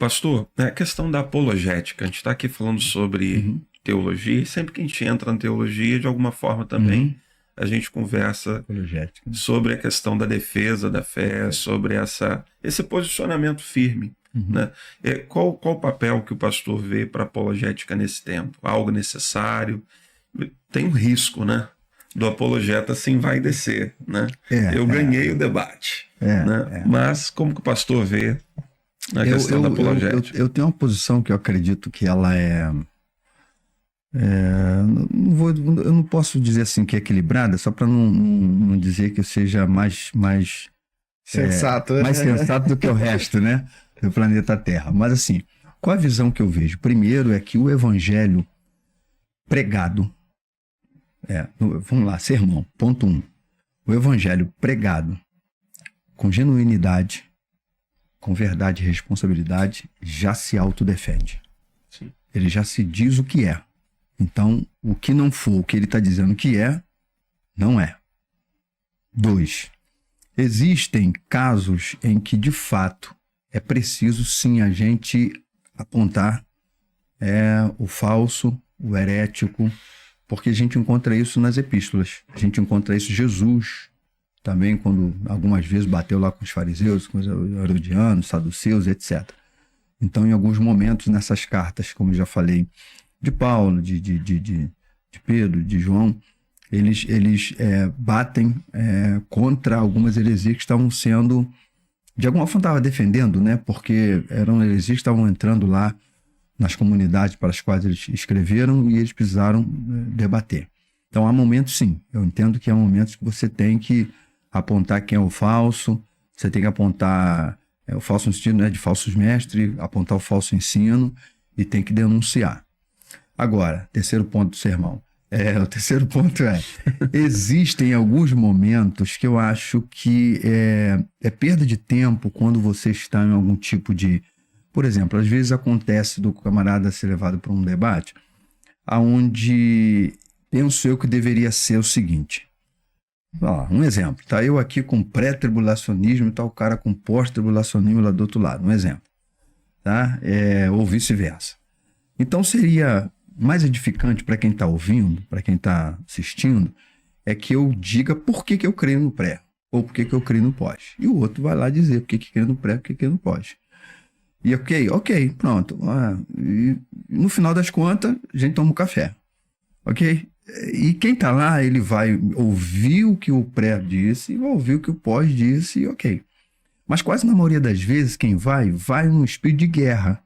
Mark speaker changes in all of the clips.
Speaker 1: Pastor, a questão da apologética, a gente está aqui falando sobre teologia, e sempre que a gente entra na teologia, de alguma forma também, a gente conversa
Speaker 2: Apologética.
Speaker 1: sobre a questão da defesa da fé, sobre esse posicionamento firme. Né? Qual o papel que o pastor vê para a apologética nesse tempo? Algo necessário? Tem um risco, né? Do apologeta se envaidecer, né? Eu ganhei o debate, né? Mas como que o pastor vê a questão da apologética?
Speaker 2: Eu tenho uma posição que eu acredito que ela eu não posso dizer assim que é equilibrada, só para não dizer que eu seja mais
Speaker 3: sensato,
Speaker 2: mais sensato do que o resto, né, do planeta Terra. Mas assim, qual a visão que eu vejo? Primeiro é que o evangelho pregado, vamos lá, sermão, ponto 1. O evangelho pregado com genuinidade, com verdade e responsabilidade, já se autodefende.
Speaker 1: Sim.
Speaker 2: Ele já se diz o que é. Então, o que não for o que ele está dizendo que é, não é. 2. Existem casos em que, de fato, é preciso sim a gente apontar o falso, o herético, porque a gente encontra isso nas epístolas. A gente encontra isso Jesus também, quando algumas vezes bateu lá com os fariseus, com os herodianos, saduceus, etc. Então, em alguns momentos nessas cartas, como eu já falei, de Paulo, de Pedro, de João, eles batem contra algumas heresias que estavam sendo, de alguma forma estava defendendo, né? Porque eram heresias que estavam entrando lá nas comunidades para as quais eles escreveram e eles precisaram debater. Então há momentos, sim, eu entendo que há momentos que você tem que apontar quem é o falso, você tem que apontar o falso no sentido, né, de falsos mestres, apontar o falso ensino e tem que denunciar. Agora, terceiro ponto do sermão. O terceiro ponto existem alguns momentos que eu acho que é perda de tempo quando você está em algum tipo de... Por exemplo, às vezes acontece do camarada ser levado para um debate onde penso eu que deveria ser o seguinte. Um exemplo. Tá eu aqui com pré-tribulacionismo e tá o cara com pós-tribulacionismo lá do outro lado. Um exemplo. Tá? Ou vice-versa. Então seria mais edificante para quem está ouvindo, para quem está assistindo, é que eu diga por que eu creio no pré, ou por que eu creio no pós. E o outro vai lá dizer por que creio no pré, por que creio no pós. E ok, pronto. E no final das contas, a gente toma um café. Ok? E quem está lá, ele vai ouvir o que o pré disse, e vai ouvir o que o pós disse, e ok. Mas quase na maioria das vezes, quem vai num espírito de guerra.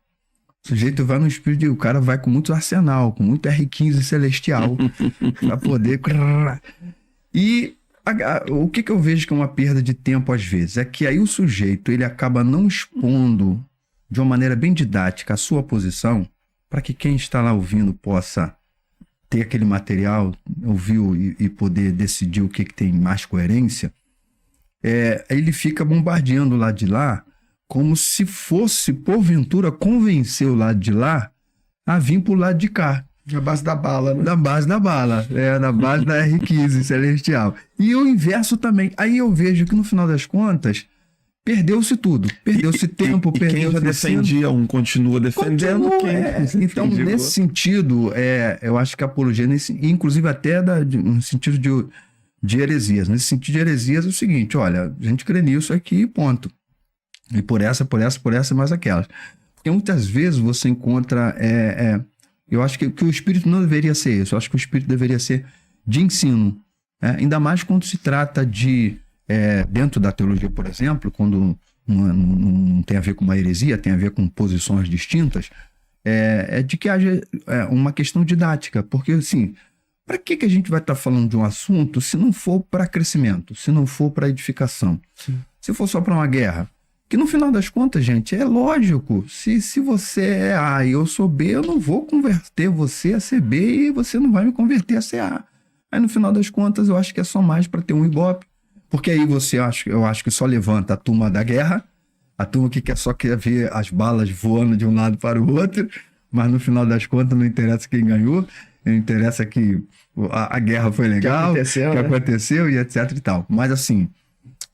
Speaker 2: O sujeito vai no espírito de... O cara vai com muito arsenal, com muito R15 celestial, para poder... E o que eu vejo que é uma perda de tempo às vezes? É que aí o sujeito, ele acaba não expondo de uma maneira bem didática a sua posição, para que quem está lá ouvindo possa ter aquele material, ouvir e poder decidir o que tem mais coerência. Ele fica bombardeando lá de lá, como se fosse, porventura, convencer o lado de lá a vir pro lado de cá.
Speaker 3: Na base da bala, né?
Speaker 2: Na base da bala, na base da R15 celestial. E o inverso também. Aí eu vejo que no final das contas, perdeu-se tudo. Perdeu-se tempo, perdeu-se...
Speaker 1: Quem já defendia um continua defendendo.
Speaker 2: Então, nesse sentido, eu acho que a apologia, inclusive até no sentido de heresias. Nesse sentido de heresias é o seguinte, olha, a gente crê nisso aqui, ponto. E por essa e mais aquelas. Porque muitas vezes você encontra... eu acho que o espírito não deveria ser isso. Eu acho que o espírito deveria ser de ensino. Ainda mais quando se trata de... dentro da teologia, por exemplo, quando não tem a ver com uma heresia, tem a ver com posições distintas, de que haja uma questão didática. Porque, assim, para que a gente vai estar falando de um assunto se não for para crescimento, se não for para edificação? Sim. Se for só para uma guerra? Que no final das contas, gente, é lógico. Se você é A e eu sou B, eu não vou converter você a ser B e você não vai me converter a ser A. Aí no final das contas, eu acho que é só mais para ter um ibope. Porque aí eu acho que só levanta a turma da guerra, a turma que só quer ver as balas voando de um lado para o outro, mas no final das contas não interessa quem ganhou, não interessa que a guerra foi legal, que aconteceu e etc e tal. Mas assim,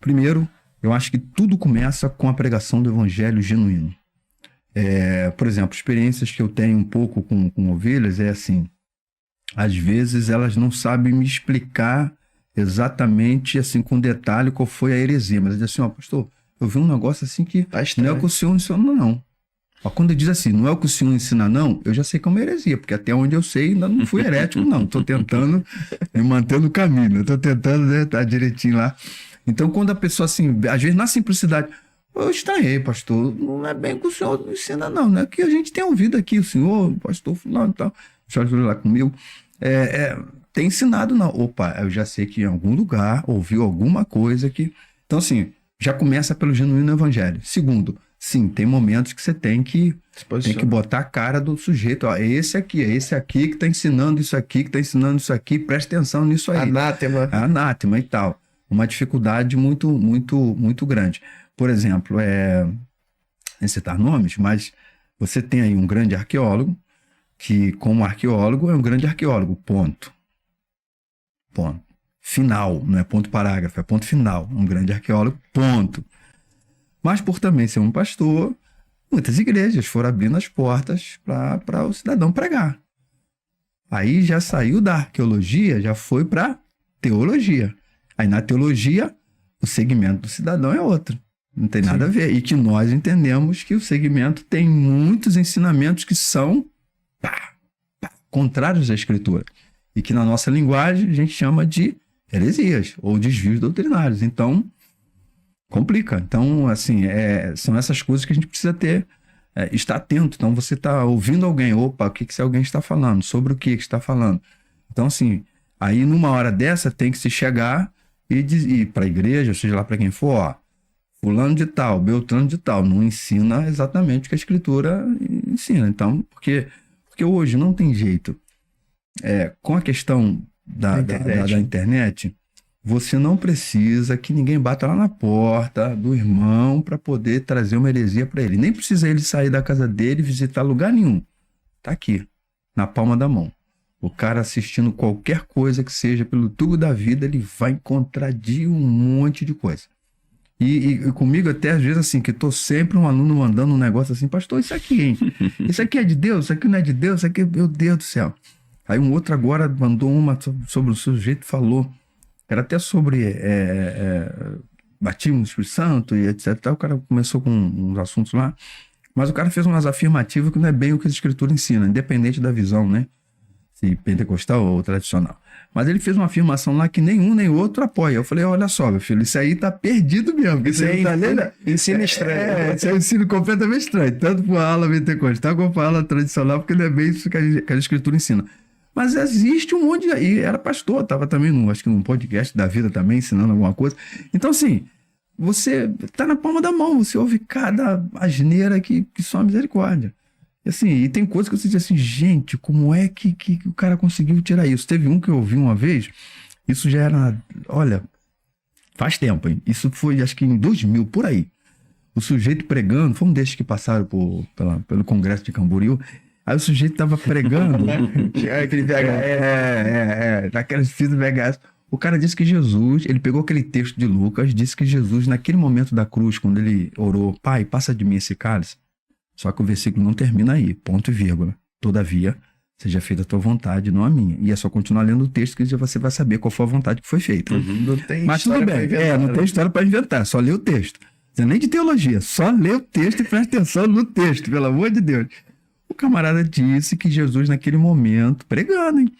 Speaker 2: primeiro, eu acho que tudo começa com a pregação do evangelho genuíno. Por exemplo, experiências que eu tenho um pouco com ovelhas é assim, às vezes elas não sabem me explicar exatamente, assim, com detalhe qual foi a heresia, mas diz assim, pastor, eu vi um negócio assim que não é o que o senhor ensina, não. Mas quando diz assim, não é o que o senhor ensina, não, eu já sei que é uma heresia, porque até onde eu sei ainda não fui herético, não. Estou tentando me manter no caminho, estou tentando, né, tá direitinho lá. Então, quando a pessoa, assim, às vezes na simplicidade, eu estranhei, pastor, não é bem o que o senhor ensina, não, né? Que a gente tem ouvido aqui, o senhor, o pastor fulano e tal, o senhor lá comigo, tem ensinado, não. Opa, eu já sei que em algum lugar ouviu alguma coisa que... Então, assim, já começa pelo genuíno evangelho. Segundo, sim, tem momentos que você tem que botar a cara do sujeito. Ó, é esse aqui que está ensinando isso aqui, que está ensinando isso aqui, presta atenção nisso aí. Anátema e tal. Uma dificuldade muito, muito, muito grande. Por exemplo, sem citar nomes, mas você tem aí um grande arqueólogo, que como arqueólogo é um grande arqueólogo, ponto. Final, não é ponto parágrafo, é ponto final. Um grande arqueólogo, ponto. Mas por também ser um pastor, muitas igrejas foram abrindo as portas para o cidadão pregar. Aí já saiu da arqueologia, já foi para teologia. Aí na teologia, o segmento do cidadão é outro. Não tem nada a ver. E que nós entendemos que o segmento tem muitos ensinamentos que são contrários à Escritura. E que na nossa linguagem a gente chama de heresias ou desvios doutrinários. Então, complica. Então, assim, são essas coisas que a gente precisa estar atento. Então, você está ouvindo alguém, opa, o que esse alguém está falando? Sobre o que está falando? Então, assim, aí numa hora dessa tem que se chegar e ir para a igreja, seja lá para quem for, ó, fulano de tal, beltrano de tal, não ensina exatamente o que a Escritura ensina. Então, porque hoje não tem jeito. Com a questão da internet, você não precisa que ninguém bata lá na porta do irmão para poder trazer uma heresia para ele. Nem precisa ele sair da casa dele e visitar lugar nenhum. Tá aqui, na palma da mão. O cara assistindo qualquer coisa que seja pelo tubo da vida, ele vai encontrar de um monte de coisa. E comigo até às vezes assim, que tô sempre um aluno mandando um negócio assim, pastor, isso aqui, hein? Isso aqui é de Deus? Isso aqui não é de Deus? Isso aqui, meu Deus do céu. Aí um outro agora mandou uma sobre o sujeito, falou, era até sobre batismo no Espírito Santo e etc. O cara começou com uns assuntos lá, mas o cara fez umas afirmativas que não é bem o que a Escritura ensina, independente da visão, né? Se pentecostal ou tradicional. Mas ele fez uma afirmação lá que nenhum nem outro apoia. Eu falei, olha só, meu filho, isso aí tá perdido mesmo. Isso aí
Speaker 3: ensino estranho.
Speaker 2: Isso é um ensino completamente estranho, tanto para a ala pentecostal como para a ala tradicional, porque não é bem isso que a Escritura ensina. Mas existe um monte de... E era pastor, estava também, acho que num podcast da vida também, ensinando alguma coisa. Então, assim, você tá na palma da mão, você ouve cada asneira que só misericórdia. E, assim, e tem coisas que você diz assim, gente, como é que o cara conseguiu tirar isso? Teve um que eu ouvi uma vez, isso já era... Olha, faz tempo, hein? Isso foi, acho que em 2000, por aí. O sujeito pregando, foi um desses que passaram pelo Congresso de Camboriú. Aí o sujeito tava pregando,
Speaker 3: aquele VHS.
Speaker 2: Daquelas fitas VHS. O cara disse que Jesus, ele pegou aquele texto de Lucas, disse que Jesus, naquele momento da cruz, quando ele orou, Pai, passa de mim esse cálice. Só que o versículo não termina aí, ponto e vírgula. Todavia, seja feita a tua vontade, não a minha. E é só continuar lendo o texto que você vai saber qual foi a vontade que foi feita.
Speaker 3: Não tem
Speaker 2: Mas tudo bem, não tem história para inventar, só lê o texto. Não é nem de teologia, só lê o texto e presta atenção no texto, pelo amor de Deus. O camarada disse que Jesus naquele momento, pregando, hein?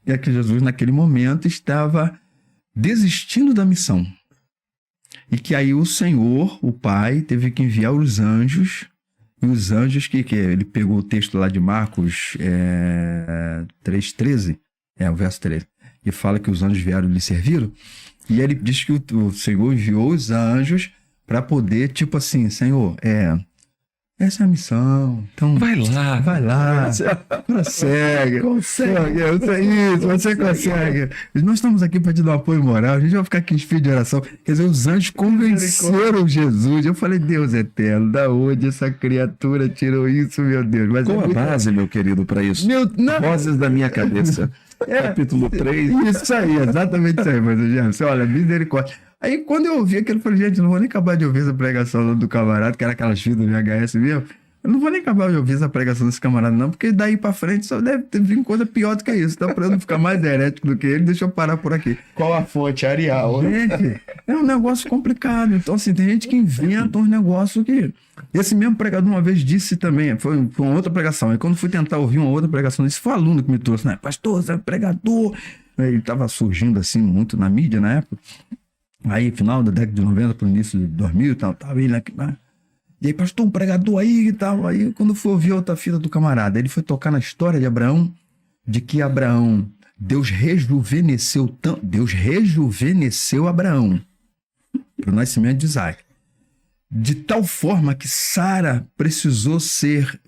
Speaker 2: E que Jesus naquele momento estava desistindo da missão. E que aí o Senhor, o Pai, teve que enviar os anjos, e os anjos que ele pegou o texto lá de Marcos 3,13, o verso 13, e fala que os anjos vieram e lhe serviram, e ele diz que o Senhor enviou os anjos para poder, tipo assim, Senhor, essa é a missão. Então, vai lá. Consegue. Isso, você consegue. Nós estamos aqui para te dar um apoio moral. A gente vai ficar aqui em espírito de oração. Quer dizer, os anjos convenceram Jesus. Eu falei, Deus eterno, da onde essa criatura tirou isso, meu Deus? Mas
Speaker 1: qual a base, meu querido, para isso? Vozes da minha cabeça. Capítulo 3.
Speaker 2: Isso aí, exatamente isso aí, mas olha, misericórdia. Aí quando eu ouvi aquilo, eu falei, gente, não vou nem acabar de ouvir essa pregação do camarada, que era aquelas fitas do VHS mesmo. Eu não vou nem acabar de ouvir essa pregação desse camarada, não, porque daí pra frente só deve ter vindo coisa pior do que isso. Então, pra eu não ficar mais herético do que ele, deixa eu parar por aqui.
Speaker 3: Qual a fonte? Arial.
Speaker 2: Gente, é um negócio complicado. Então, assim, tem gente que inventa uns negócios que... Esse mesmo pregador uma vez disse também, foi uma outra pregação. Aí quando fui tentar ouvir uma outra pregação, esse foi um aluno que me trouxe, né? Pastor, você é pregador. Ele tava surgindo assim muito na mídia na época. Aí, final da década de 90 pro início de 2000 e tal, tava ele aqui, né? E aí, pastor, um pregador aí e tal. Aí, quando foi ouvir a outra fita do camarada, ele foi tocar na história de Abraão, de que Abraão, Deus rejuvenesceu Abraão para o nascimento de Isaac. De tal forma que Sara precisou ser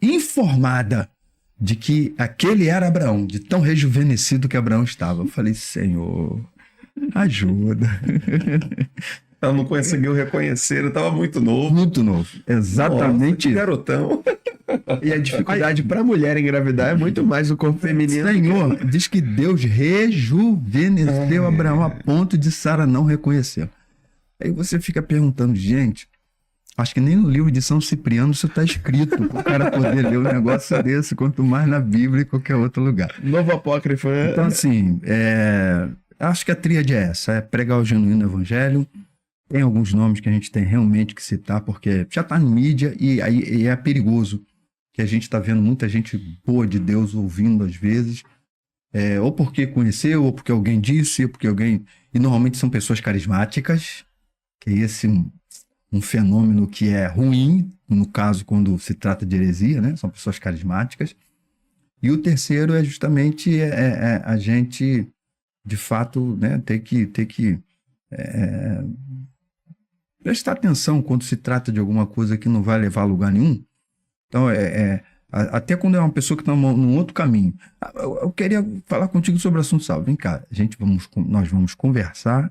Speaker 2: informada de que aquele era Abraão, de tão rejuvenescido que Abraão estava. Eu falei, Senhor, ajuda.
Speaker 1: Ela não conseguiu reconhecer, ele estava muito novo.
Speaker 2: Muito novo. Exatamente.
Speaker 1: Nossa, garotão.
Speaker 3: E a dificuldade para a mulher engravidar é muito mais o corpo feminino.
Speaker 2: Senhor, diz que Deus rejuvenesceu Abraão a ponto de Sara não reconhecer. Aí você fica perguntando, gente, acho que nem no livro de São Cipriano isso está escrito, para o cara poder ler um negócio desse, quanto mais na Bíblia e qualquer outro lugar.
Speaker 3: Novo apócrifo.
Speaker 2: Então, assim, acho que a tríade é essa, é pregar o genuíno evangelho. Tem alguns nomes que a gente tem realmente que citar, porque já está em mídia e é perigoso, que a gente está vendo muita gente boa de Deus ouvindo às vezes, ou porque conheceu, ou porque alguém disse, ou porque alguém... E normalmente são pessoas carismáticas, que é esse um fenômeno que é ruim, no caso, quando se trata de heresia, né? São pessoas carismáticas. E o terceiro é justamente a gente, de fato, né, ter que prestar atenção quando se trata de alguma coisa que não vai levar a lugar nenhum. Então, até quando é uma pessoa que está num outro caminho. Eu queria falar contigo sobre o assunto, Salvo. Vem cá, nós vamos conversar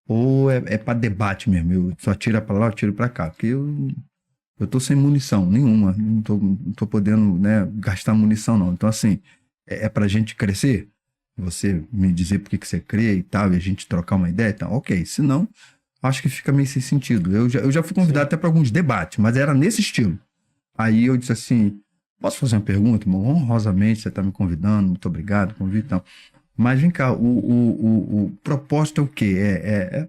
Speaker 2: ou é para debate mesmo? Eu só tiro para lá, eu tiro para cá. Porque eu estou sem munição nenhuma. Não tô podendo, né, gastar munição, não. Então, assim, é para a gente crescer? Você me dizer por que você crê e tal, e a gente trocar uma ideia? Então, ok. Se não... acho que fica meio sem sentido. Eu já fui convidado até para alguns debates, mas era nesse estilo. Aí eu disse assim, posso fazer uma pergunta, irmão? Honrosamente, você está me convidando, muito obrigado, convite e tal. Mas vem cá, o propósito é o quê? É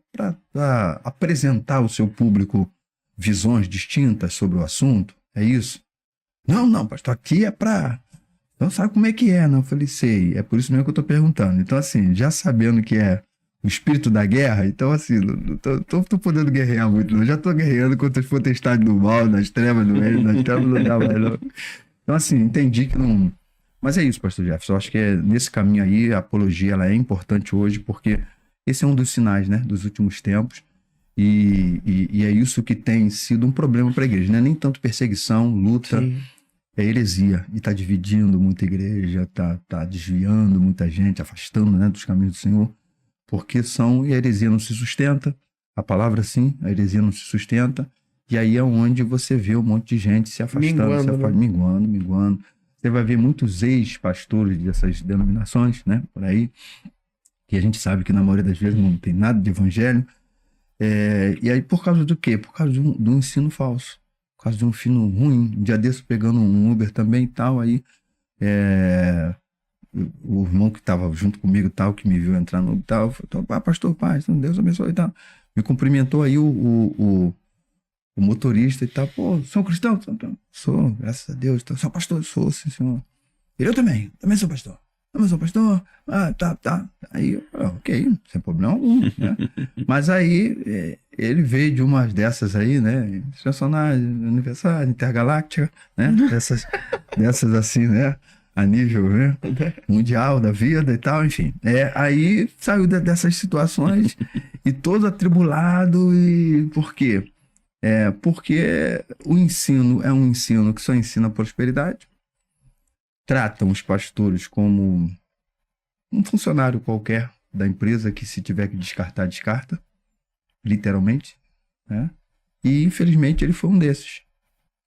Speaker 2: para apresentar ao seu público visões distintas sobre o assunto? É isso? Não, pastor, aqui é para... Então sabe como é que é, não? Eu falei, sei, é por isso mesmo que eu estou perguntando. Então assim, já sabendo que é o espírito da guerra, então assim, não tô podendo guerrear muito, não. Já tô guerreando contra as potestades do mal, nas trevas do meio, nas trevas não dá mais, não. Então assim, entendi que não... Mas é isso, pastor Jefferson, eu acho que nesse caminho aí, a apologia, ela é importante hoje, porque esse é um dos sinais, né, dos últimos tempos, e é isso que tem sido um problema para a igreja, né? Nem tanto perseguição, luta, sim, é heresia, e tá dividindo muita igreja, tá desviando muita gente, afastando, né, dos caminhos do Senhor, porque e a heresia não se sustenta, a palavra sim, a heresia não se sustenta, e aí é onde você vê um monte de gente se afastando, minguando. Você vai ver muitos ex-pastores dessas denominações, né, por aí, que a gente sabe que na maioria das vezes não tem nada de evangelho, e aí por causa do quê? Por causa de um ensino falso, por causa de um ensino ruim. Um dia desse pegando um Uber também e tal, aí o irmão que estava junto comigo, tal, que me viu entrar no tal, falou, pastor, paz, Deus abençoe e tal. Me cumprimentou aí o motorista e tal, pô, sou cristão? Sou, graças a Deus. Sou pastor? Sou, sim, senhor. Eu também sou pastor. Também sou pastor. Tá. Aí eu falei, ok, sem problema algum, né? Mas aí ele veio de umas dessas aí, né? Personagem, aniversário, intergaláctica, né? Dessas assim, né? A nível, né, mundial da vida e tal, enfim. Aí saiu dessas situações e todo atribulado. E por quê? Porque o ensino é um ensino que só ensina prosperidade. Tratam os pastores como um funcionário qualquer da empresa que, se tiver que descartar, descarta. Literalmente. Né? E, infelizmente, ele foi um desses.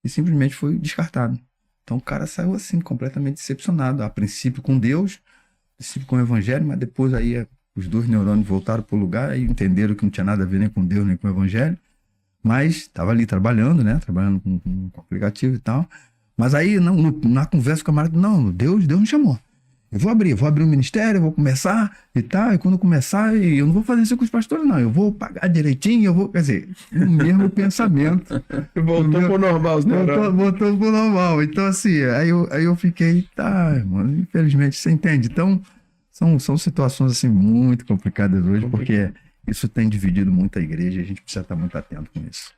Speaker 2: E simplesmente foi descartado. Então o cara saiu assim, completamente decepcionado. A princípio com Deus, a princípio com o Evangelho, mas depois aí os dois neurônios voltaram para o lugar e entenderam que não tinha nada a ver nem com Deus, nem com o Evangelho. Mas estava ali trabalhando, né? Trabalhando com aplicativo e tal. Mas aí, na conversa com o camarada, não, Deus me chamou. Eu vou abrir um ministério, eu vou começar e tal. E quando começar, eu não vou fazer isso com os pastores, não. Eu vou pagar direitinho, quer dizer, o mesmo pensamento.
Speaker 3: Voltou pro normal, né?
Speaker 2: Voltou pro normal. Então, assim, aí eu fiquei, mano, infelizmente, você entende? Então, são situações, assim, muito complicadas hoje, porque isso tem dividido muito a igreja e a gente precisa estar muito atento com isso.